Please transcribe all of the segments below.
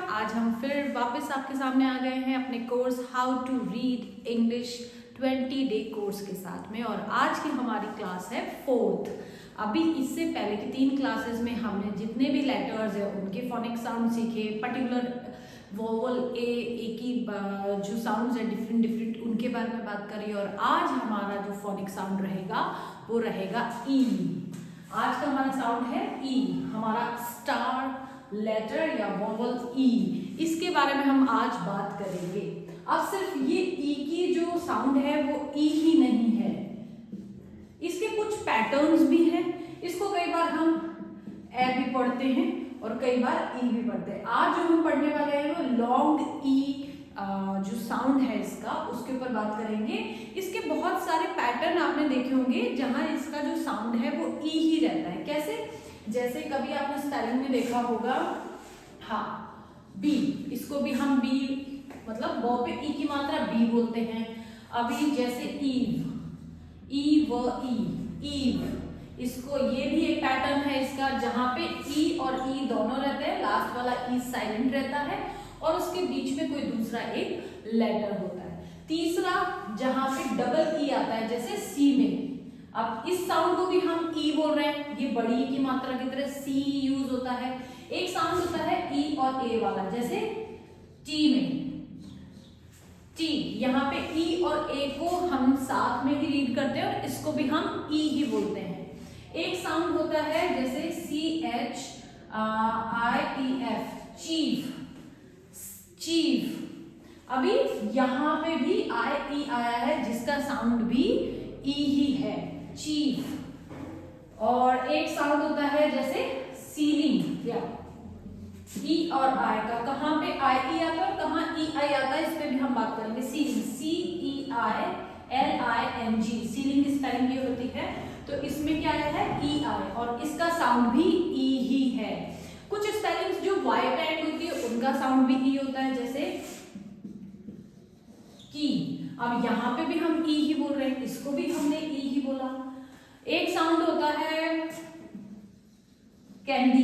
आज हम फिर वापस आपके सामने आ गए हैं अपने course how to read English 20 day course के साथ में। और आज की हमारी क्लास है 4th। अभी इससे पहले की 3 क्लासेस में हमने जितने भी लेटर्स हैं उनके फोनिक साउंड सीखे, पर्टिकुलर वोवल ए की जो साउंड्स हैं डिफरेंट उनके बारे में बात करी। और आज हमारा जो फोनिक साउंड रहेगा वो रहेगा ई। आज का हमारा साउंड है ई, हमारा स्टार लेटर या वोवल ई। इसके बारे में हम आज बात करेंगे। अब सिर्फ ये ई की जो साउंड है वो ई ही नहीं है, इसके कुछ पैटर्न्स भी हैं। इसको कई बार हम ए भी पढ़ते हैं और कई बार ई भी पढ़ते हैं। आज जो हम पढ़ने वाले हैं वो लॉन्ग ई जो साउंड है इसका, उसके ऊपर बात करेंगे। इसके बहुत सारे पैटर्न आपने देखे होंगे जहां इसका जो साउंड है वो ई ही रहता है। कैसे? जैसे कभी आपने स्पेलिंग में देखा होगा, हाँ, बी, इसको भी हम बी मतलब ब पे ई की मात्रा बी बोलते हैं। अभी जैसे ईव, ई व ई, ईव, इसको ये भी एक पैटर्न है इसका जहां पे ई और ई दोनों रहते हैं, लास्ट वाला ई साइलेंट रहता है और उसके बीच में कोई दूसरा एक लेटर होता है। तीसरा जहां पे डबल ई आता है जैसे सी में। अब इस साउंड को भी हम ई बोल रहे हैं, ये बड़ी की मात्रा की तरह सी यूज होता है। एक साउंड होता है ई और ए वाला, जैसे टी में, टी, यहाँ पे ई और ए को हम साथ में ही रीड करते हैं और इसको भी हम ई ही बोलते हैं। एक साउंड होता है जैसे C H I E F, chief, chief. अभी यहाँ पे भी आई ई आया है जिसका साउंड भी ई ही है, चीफ। और एक साउंड होता है जैसे सीलिंग, या ई और आई का, कहाँ पे आई ई आता है और कहाँ ई आई आता है, इस पे भी हम बात करेंगे। Ceiling, C E I L I N G, ceiling की स्पेलिंग ये होती है। तो इसमें क्या आया है ई आई और इसका साउंड भी ई ही है। कुछ स्पेलिंग्स जो वाई पे एंड होती है उनका साउंड भी ई होता है, जैसे की। अब यहाँ पे भी हम ई ही बोल रहे हैं, इसको भी हमने ई ही बोला। एक साउंड होता है कैंडी,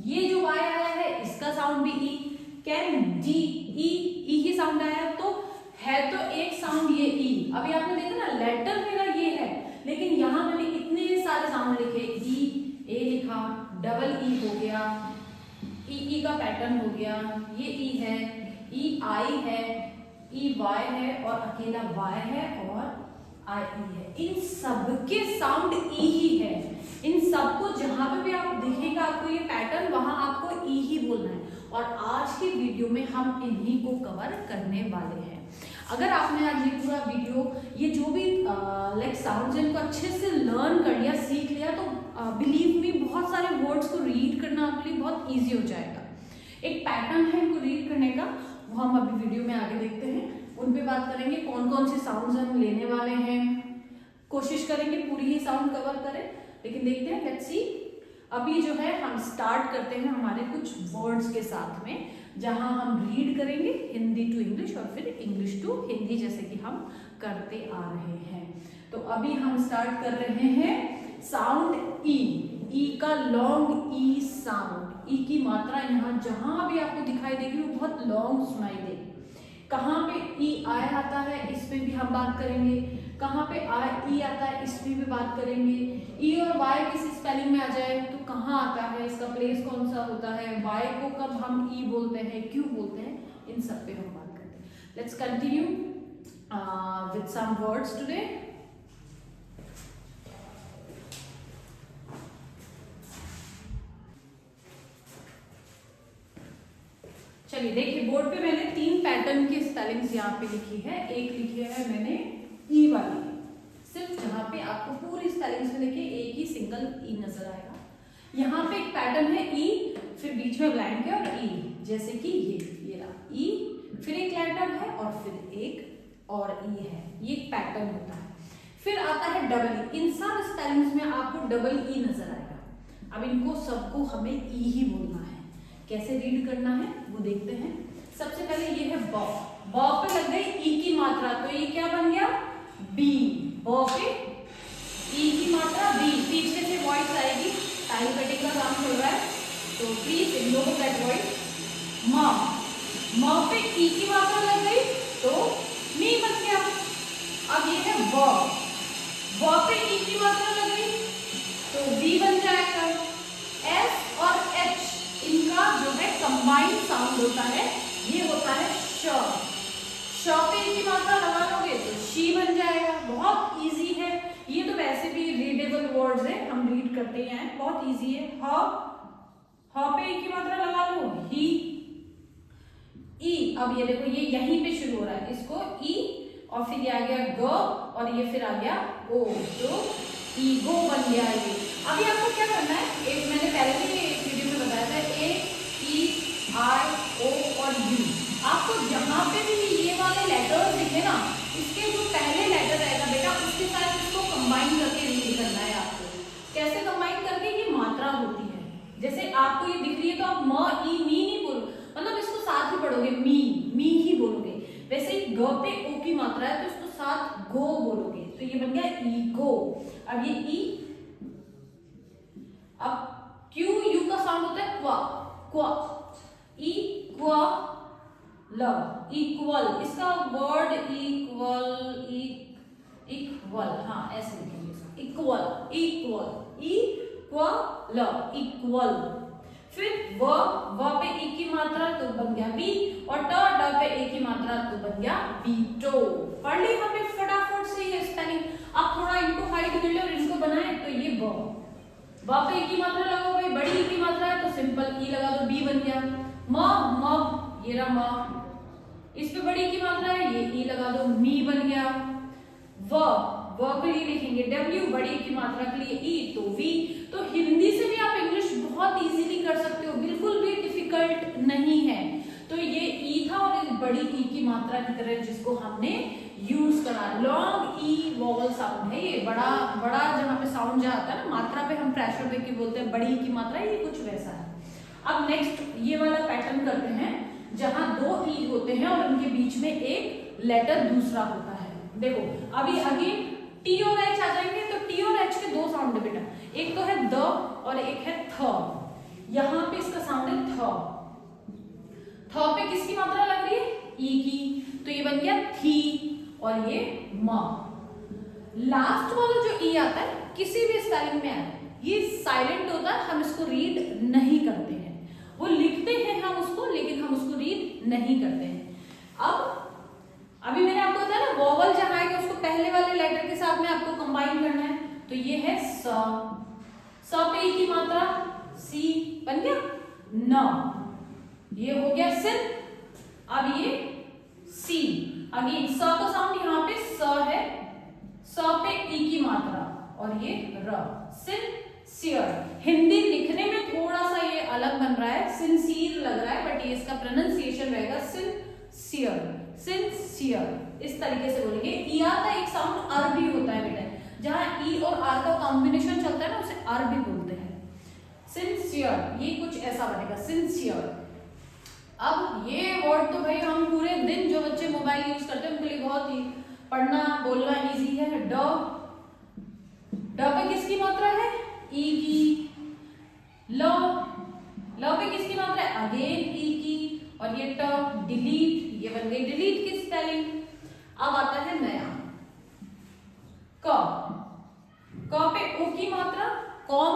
ये जो वाई आया है इसका साउंड भी ई, कैंडी, ई ही साउंड आया तो है, तो एक साउंड ये ई। अभी आपने देखा ना लेटर मेरा ये है, लेकिन यहाँ मैंने इतने सारे साउंड लिखे, ई, ए लिखा, डबल ई हो गया, ई का पैटर्न हो गया, ये ई है, ई आई है, ई वाई है और अकेला वाई है और आई ई है। इन सबके साउंड ई ही है। इन सबको जहां पे भी आप दिखेगा आपको ये पैटर्न, वहां आपको ई ही बोलना है। और आज के वीडियो में हम इन्हीं को कवर करने वाले हैं। अगर आपने आज ये पूरा वीडियो, ये जो भी लाइक साउंड्स इनको अच्छे से लर्न कर लिया, सीख लिया, तो बिलीव मी बहुत सारे वर्ड्स को रीड करना आपके लिए बहुत ईजी हो जाएगा। एक पैटर्न है इनको रीड करने का, वो हम अभी वीडियो में आगे देखते हैं, उन पे बात करेंगे। कौन कौन से साउंड्स हम लेने वाले हैं, कोशिश करेंगे पूरी ही साउंड कवर करें, लेकिन देखते हैं, लेट्स सी। अभी जो है हम स्टार्ट करते हैं हमारे कुछ वर्ड्स के साथ में, जहां हम रीड करेंगे हिंदी टू इंग्लिश और फिर इंग्लिश टू हिंदी, जैसे कि हम करते आ रहे हैं। तो अभी हम स्टार्ट कर रहे हैं साउंड ई, ई का लॉन्ग ई साउंड। ई की मात्रा यहाँ जहां भी आपको दिखाई देगी वो बहुत लॉन्ग सुनाई देगी। कहाँ पे ई आई आता है इस पे भी हम बात करेंगे, कहाँ पे आई ई आता है इस पे भी बात करेंगे। ई और वाई किसी स्पेलिंग में आ जाए तो कहाँ आता है, इसका प्लेस कौन सा होता है, वाई को कब हम ई बोलते हैं, क्यों बोलते हैं, इन सब पे हम बात करते हैं। Let's continue with some words today. चलिए देखिए, बोर्ड पे मैंने 3 पैटर्न की स्पेलिंग्स यहाँ पे लिखी है। एक लिखी है मैंने ई वाली, सिर्फ जहाँ पे आपको पूरी स्पेलिंग्स में देखिए एक ही सिंगल ई नजर आएगा। यहाँ पे एक पैटर्न है ई, फिर बीच में ब्लैंक है और ई, जैसे कि ये रहा ई, फिर एक लेटर है और फिर एक और ई है, ये एक पैटर्न होता है। फिर आता है डबल ई, इन सब स्पेलिंग्स में आपको डबल ई नजर आएगा। अब इनको सबको हमें ई ही बोलना है। कैसे रीड करना है वो देखते हैं। सबसे पहले ये है ब, ब पे लग गई ई की मात्रा, तो ये क्या बन गया, बी। ब पे ई की मात्रा बी, पीछे से वॉइस आएगी, टाइम कटिंग का काम चल रहा है तो प्लीज इग्नोर दैट वॉइस। म, ई की मात्रा लग गई तो मी बन गया। अब ये है व पे ई की मात्रा लग गई तो वी बन जाएगा। एस और एच इनका जो है कंबाइंड साउंड होता है, ये होता है श। श पे ई की मात्रा लगा लोगे तो शी बन जाएगा। बहुत इजी है, ये तो वैसे भी रीडेबल वर्ड्स है, हम रीड करते हैं, बहुत इजी है। ह पे ई की मात्रा लगा लो ही। ई, अब ये देखो ये यहीं पे शुरू हो रहा है, इसको ई और फिर ये आ गया ग और ये फिर आ गया ओ, तो ईगो बन गया ये। अभी आपको क्या करना है, एक मैंने पहले भी एक वीडियो में बताया था, ए ई आई ओ और यू। आपको जहां पे भी ये वाले लेटर्स दिखे ना, इसके जो पहले लेटर रहेगा बेटा उसके साथ इसको कंबाइन करके रीड करना है आपको। कैसे कंबाइन करके, ये मात्रा होती है, जैसे आपको ये दिख रही है तो आप म ई मी नहीं बोलो, मतलब इसको साथ ही पढ़ोगे, मी ही बोलोगे। वैसे ही ग पे ओ की मात्रा है तो इसको साथ गो बोलोगे, तो ये बन गया ईगो। अब ये ई, अब क्यू यू का साउंड होता है क्वा, क्वा, इक्वल, इसका वर्ड इक्वल, हाँ ऐसे लिखेंगे, इक्वल। फिर व पे ई की मात्रा तो बन गया वी, और ट पे ए की मात्रा तो बन गया वीटो। पढ़ ली हमें फटाफट से ये स्पेलिंग। आप थोड़ा इनको हाइड कर ले और इनको बनाए तो ये व पे ई की मात्रा लगाओगे, बड़ी ई की मात्रा है तो सिंपल ई लगा दो, बी बन गया। म, ये रहा म, इस पे बड़ी की मात्रा है, ये ई लगा दो, मी बन गया। व के लिए लिखेंगे डब्ल्यू, बड़ी की मात्रा के लिए ई तो वी। तो हिंदी से भी आप इंग्लिश बहुत इजीली कर सकते हो, बिल्कुल भी डिफिकल्ट नहीं है। तो ये ई था और बड़ी ई की मात्रा की तरह जिसको हमने यूज करा। लॉन्ग ई वोवल साउंड है ये, बड़ा जहाँ पे साउंड जहाँ आता है ना, मात्रा पे हम प्रेशर दे के बोलते हैं बड़ी की मात्रा, ये कुछ वैसा है। अब नेक्स्ट ये वाला पैटर्न करते हैं जहां दो ई होते हैं और उनके बीच में एक लेटर दूसरा होता है। देखो अभी आगे टी और एच आ जाएंगे, तो टी और एच के दो साउंड है बेटा, एक तो है द और एक है थ। यहां पे इसका साउंड है थ पे किसकी मात्रा लग रही है, ई की, तो ये बन गया थी और ये म। लास्ट वाला जो ई आता है किसी भी स्पेलिंग में आए, ये साइलेंट होता है, हम इसको रीड नहीं करते हैं, वो लिखते हैं हम उसको, लेकिन हम उसको रीड नहीं करते हैं। अब अभी मैंने आपको बताया ना, वोवल जहां आएगा उसको पहले वाले लेटर के साथ में आपको कंबाइन करना है, तो ये है स पे ई की मात्रा सी बन गया न, ये हो गया सिन। अब ये सी, अगेन स का साउंड यहाँ पे स है, स पे ई की मात्रा और ये र, सिंसियर। हिंदी लिखने में थोड़ा सा ये अलग बन रहा है, सिंसियर लग रहा है, बट ये इसका प्रोनाउंसिएशन रहेगा सिंसियर, सिंसियर, इस तरीके से बोलेंगे। ई आर का एक साउंड अर भी होता है बेटा, जहां ई और आर का कॉम्बिनेशन चलता है ना उसे अर भी बोलते हैं, सिंसियर, ये कुछ ऐसा बनेगा सिंसियर। अब ये वर्ड तो भाई हम पूरे दिन जो बच्चे मोबाइल यूज करते हैं उनके लिए बहुत ही पढ़ना बोलना इजी है। ड पे किसकी मात्रा है, ई की। ल पे किसकी मात्रा है, अगेन ई की, और ये ट डिलीट, ये बन गई डिलीट की स्पेलिंग। अब आता है नया क पे ओ की मात्रा कॉम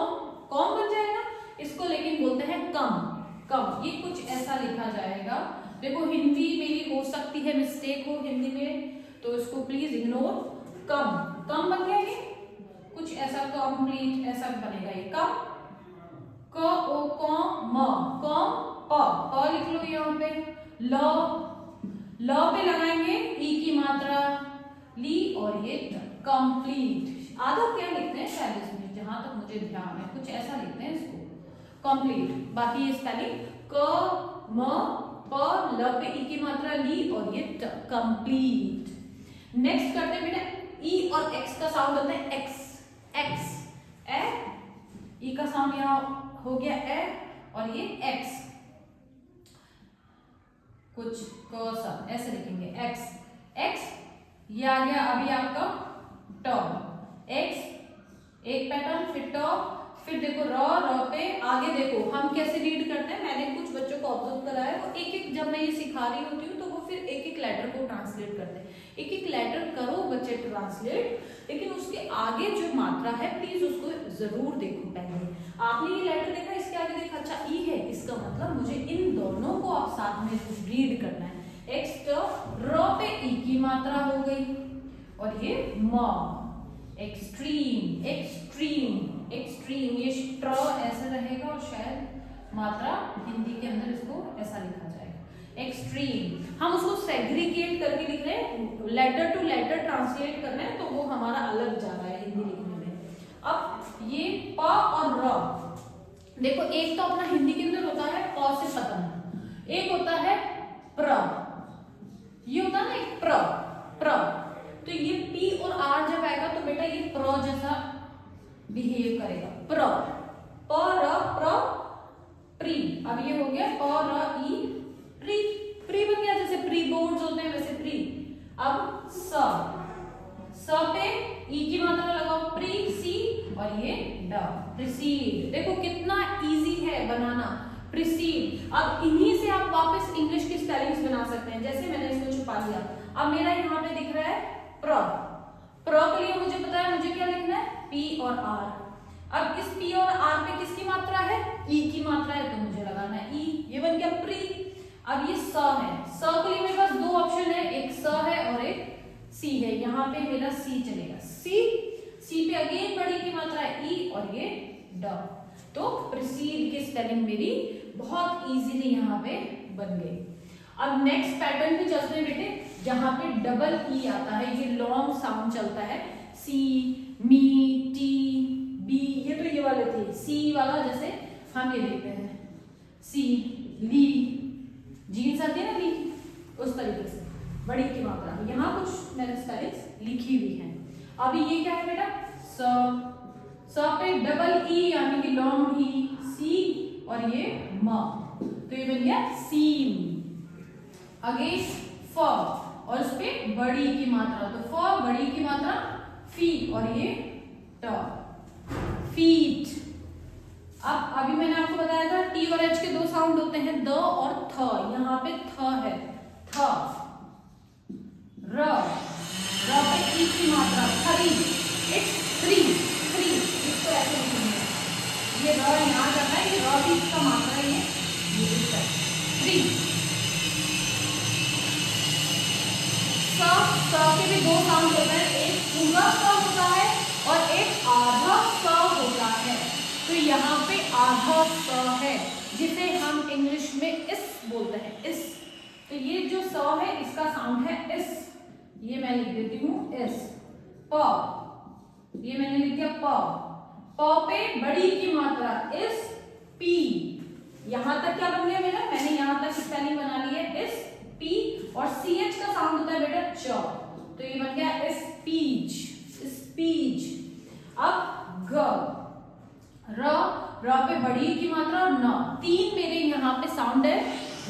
बन जाएगा, इसको लेकिन बोलते हैं कम, ये कुछ ऐसा लिखा जाएगा। देखो हिंदी मेरी हो सकती है मिस्टेक हो हिंदी में, तो इसको प्लीज इग्नोर। कम बन गया, ये कुछ ऐसा कंप्लीट ऐसा बनेगा, ये कम, क ओ प लिख लो यहाँ पे। ल पे लगाएंगे ई की मात्रा ली और ये कंप्लीट। आधा क्या लिखते हैं शायद इसमें, जहां तक मुझे ध्यान है कुछ ऐसा लिखते हैं इसको, कंप्लीट। बाकी ये स्पेलिंग क म प ल पे ई की मात्रा ली और ये कंप्लीट। नेक्स्ट करते हैं बेटा, ई और एक्स का साउंड होता है एक्स, ए, ई का साउंड यहाँ हो गया ए और ये एक्स, कुछ सा ऐसे लिखेंगे एक्स, ये आ गया अभी आपका ट, एक्स एक पैटर्न, फिर ट, फिर देखो र पे आगे देखो हम कैसे रीड करते हैं। मैंने कुछ बच्चों को ऑब्जर्व करा है, वो एक जब मैं ये सिखा रही होती हूँ तो वो फिर एक एक लेटर को ट्रांसलेट करते हैं। एक एक लेटर करो बच्चे ट्रांसलेट, लेकिन उसके आगे जो मात्रा है प्लीज उसको जरूर देखो। पहले आपने ये लेटर देखा, इसके आगे देखा, अच्छा ई है, इसका मतलब मुझे इन दोनों को आप साथ में रीड करना है। एक्स्ट्रा र पे ई की मात्रा हो गई, और ये म, एक्सट्रीम एक्सट्रीम एक्सट्रीम, ये स्ट्र ऐसा रहेगा और शायद मात्रा हिंदी के अंदर इसको ऐसा लिखा जाएगा एक्सट्रीम। हम उसको सेग्रीगेट करके लिख रहे हैं, लेटर टू लेटर ट्रांसलेट कर रहे हैं, तो वो हमारा अलग जा रहा है हिंदी लिखने में। अब ये प और र, देखो एक तो अपना हिंदी के अंदर होता है प से पतंग, एक होता है प्र, ये होता है ना एक प्र प्र, तो ये पी और आर जब आएगा तो बेटा ये प्र जैसा बिहेव करेगा। प्र, प र प्र प्री, अब ये हो गया प र ई प्री, प्री बन गया, जैसे प्री बोर्ड्स होते हैं वैसे प्री। अब स पे ई की मात्रा लगाओ, प्री सी, और ये ड, प्रिसीड। देखो कितना इजी है बनाना प्रिसीड। अब इन्हीं से आप वापस इंग्लिश की स्पेलिंग्स बना सकते हैं। जैसे मैंने इसको छुपा लिया, अब मेरा यहाँ पे दिख रहा है प्र, प्र के लिए मुझे पता है मुझे क्या लिखना है, पी और आर। अब इस पी और आर पे किसकी मात्रा है, ई की मात्रा है, तो मुझे लगाना है ई, ये बन गया प्री। अब ये स है, स के लिए मेरे पास दो ऑप्शन है, एक स है और एक सी है, यहाँ पे मेरा सी चलेगा, सी, सी पे अगेन बड़ी की मात्रा है ई, और ये ड, तो प्रिसीड की स्पेलिंग मेरी बहुत इजीली यहाँ पे बन गई। अब नेक्स्ट पैटर्न पे चलते हैं बेटे, जहां पे डबल ई आता है, ये लॉन्ग साउंड चलता है, सी, मी, टी, बी, ये तो ये वाले थे, सी वाला जैसे हम ये देखते हैं, सी, ली, जीन्स आती है ना ली, उस तरीके से बड़ी की मात्रा। यहाँ कुछ मैंने स्पेलिंग्स लिखी हुई हैं। अभी ये क्या है बेटा, स पे डबल ई यानी कि लॉन्ग ई, सी, और ये म, तो ये बन गया सीम। अगेन फ, और उस पे बड़ी की मात्रा, तो फ बड़ी की मात्रा फी, और ये ट, फीट। अब अभी मैंने आपको बताया था टी और एच के दो साउंड होते हैं, द और थ, यहाँ पे थ है, थ, र, र पे ई की मात्रा थरी, इट्स थ्री, थ्री, इसको ऐसे लिखेंगे, ये र यहाँ करना है, ये र भी इसका मात्रा है, ये थ्री। स के भी दो साउंड होते हैं, एक पूरा स होता है और एक आधा स होता है, तो यहाँ पे आधा स है जिसे हम इंग्लिश में इस बोलते हैं, इस, तो ये जो स है इसका साउंड है इस, ये मैं लिख देती हूँ इस। प, ये मैंने लिख दिया प, प पे बड़ी की मात्रा इस, पी, यहां तक क्या बन गया मेरा, मैंने यहां तक स्पेलिंग बना ली है इस, पी, और सी एच का साउंड होता है बेटा च, तो ये बन गया स्पीच, स्पीच। अब ग, र, र पे बड़ी की मात्रा और न, तीन मेरे यहाँ पे साउंड है,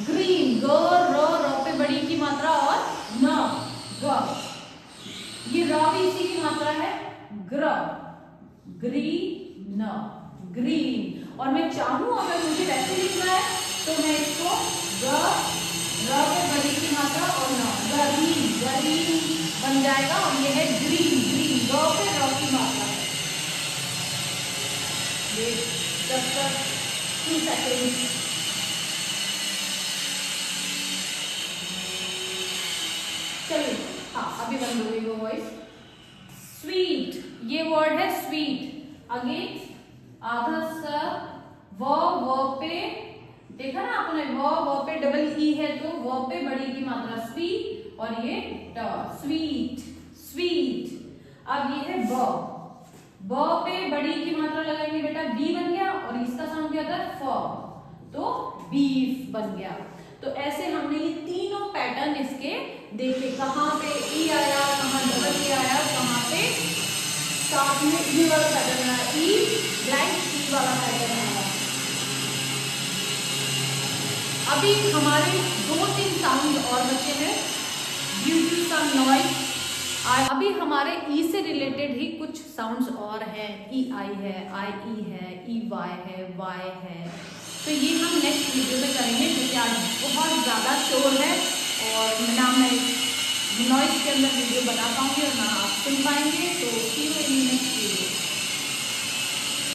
ग्रीन, ग, र पे बड़ी की मात्रा और न, ग, ये र भी इसी की मात्रा है, ग्र, ग्रीन, ग्रीन। और मैं चाहूं अगर मुझे वैसे लिखना है तो मैं इसको ग, र पे बड़ी की मात्रा और न, ग्रीन, ग्रीन बन जाएगा, और ये है ग्रीन, ग्रीन, ग पे र की मात्रा है। जब तक 2 सेकेंड, चलिए हाँ अभी बंद हो गई वो वॉइस। स्वीट, ये वर्ड है स्वीट, अगेन आधा स, व पे देखा ना आपने, व पे डबल ई है तो व पे बड़ी की मात्रा स्वी, और ये ट, स्वीट, स्वीट। अब ये है ब पे बड़ी की मात्रा लगाएंगे बेटा, बी बन गया, और इसका साउंड क्या था फ, तो बीफ बन गया। तो ऐसे हमने ये तीनों पैटर्न इसके देखे, कहाँ पे ई आया, कहाँ डबल ई आया, कहाँ पे साथ में ई वाला पैटर्न आया, ई ब्लैंक ई वाला पैटर्न आया। अभी हमारे 2-3 साउंड और बचे हैं, ड्यू टू सम नॉइज। अभी हमारे ई से रिलेटेड ही कुछ साउंड्स और हैं, ई आई है, आई ई है, ई वाई है, वाई है, तो ये हम नेक्स्ट वीडियो में करेंगे क्योंकि आज बहुत ज़्यादा शोर है और के अंदर वीडियो बना पाऊंगी और ना आप सुन पाएंगे। तो सी यू